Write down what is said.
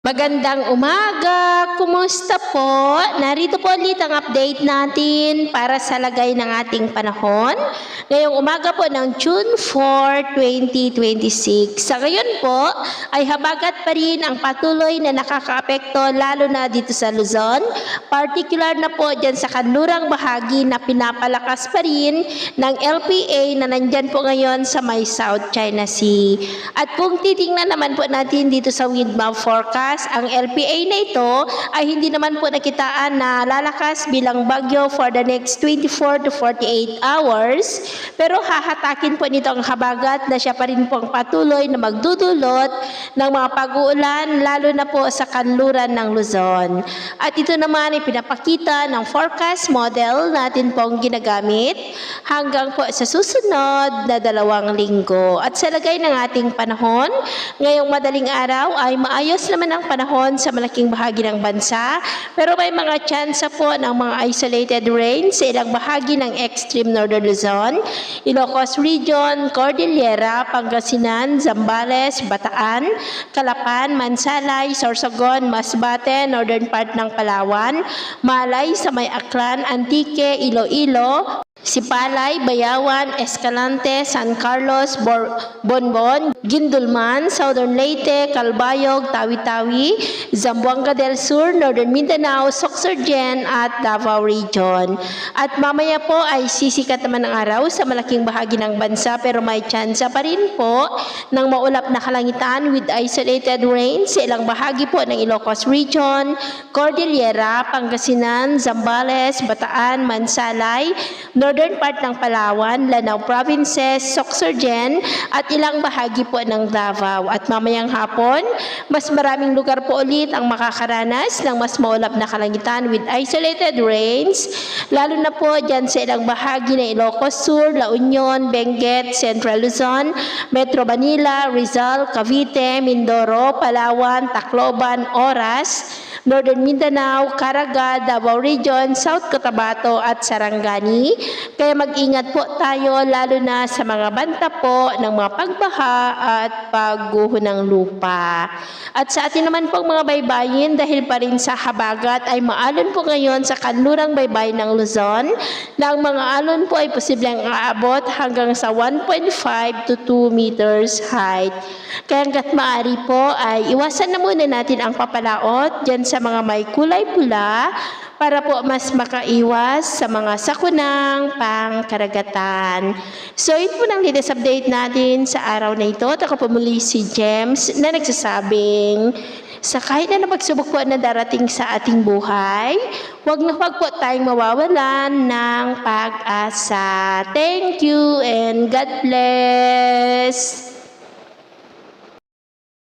Magandang umaga! Kumusta po? Narito po ulit ang update natin para sa lagay ng ating panahon. Ngayong umaga po ng June 4, 2026. Sa ngayon po ay habagat pa rin ang patuloy na nakakaapekto lalo na dito sa Luzon. Particular na po dyan sa kanlurang bahagi na pinapalakas pa rin ng LPA na nandyan po ngayon sa may South China Sea. At kung titingnan naman po natin dito sa wind map forecast, ang LPA na ito ay hindi naman po nakitaan na lalakas bilang bagyo for the next 24 to 48 hours. Pero hahatakin po nito ang habagat na siya pa rin po ang patuloy na magdudulot ng mga pag-uulan lalo na po sa kanluran ng Luzon. At ito naman ay pinapakita ng forecast model natin pong ginagamit hanggang po sa susunod na 2 linggo. At sa lagay ng ating panahon, ngayong madaling araw ay maayos naman ang panahon sa malaking bahagi ng bansa, pero may mga tsansa po ng mga isolated rain sa ilang bahagi ng extreme northern Luzon, Ilocos Region, Cordillera, Pangasinan, Zambales, Bataan, Calapan, Mansalay, Sorsogon, Masbate, northern part ng Palawan, Malay sa may Aklan, Antique, Iloilo, Sipalay, Bayawan, Escalante, San Carlos, Bonbon, Gindulman, Southern Leyte, Calbayog, Tawi-Tawi, Zamboanga del Sur, Northern Mindanao, Sorsogon at Davao Region. At mamaya po ay sisikat naman ang araw sa malaking bahagi ng bansa pero may tsansa pa rin po ng maulap na kalangitan with isolated rain sa ilang bahagi po ng Ilocos Region, Cordillera, Pangasinan, Zambales, Bataan, Mansalay, northern part ng Palawan, Lanao Provinces, Sorsogon at ilang bahagi po ng Davao. At mamayang hapon, mas maraming lugar po ulit ang makakaranas ng mas maulap na kalangitan with isolated rains, lalo na po dyan sa ilang bahagi ng Ilocos Sur, La Union, Benguet, Central Luzon, Metro Manila, Rizal, Cavite, Mindoro, Palawan, Tacloban, Oras, Northern Mindanao, Caraga, Davao Region, South Cotabato at Sarangani. Kaya mag-ingat po tayo lalo na sa mga banta po ng mga pagbaha at pagguho ng lupa. At sa atin naman pong mga baybayin, dahil pa rin sa habagat ay maalon po ngayon sa kanlurang baybayin ng Luzon na ang mga alon po ay posibleng aabot hanggang sa 1.5 to 2 meters height. Kaya hanggat maaari po ay iwasan na muna natin ang papalaot dyan sa mga may kulay pula para po mas makaiwas sa mga sakunang pangkaragatan. So, ito po ng latest update natin sa araw na ito. At ako po muli si James na nagsasabing, sa kahit na pagsubok po na darating sa ating buhay, huwag na huwag po tayong mawawalan ng pag-asa. Thank you and God bless!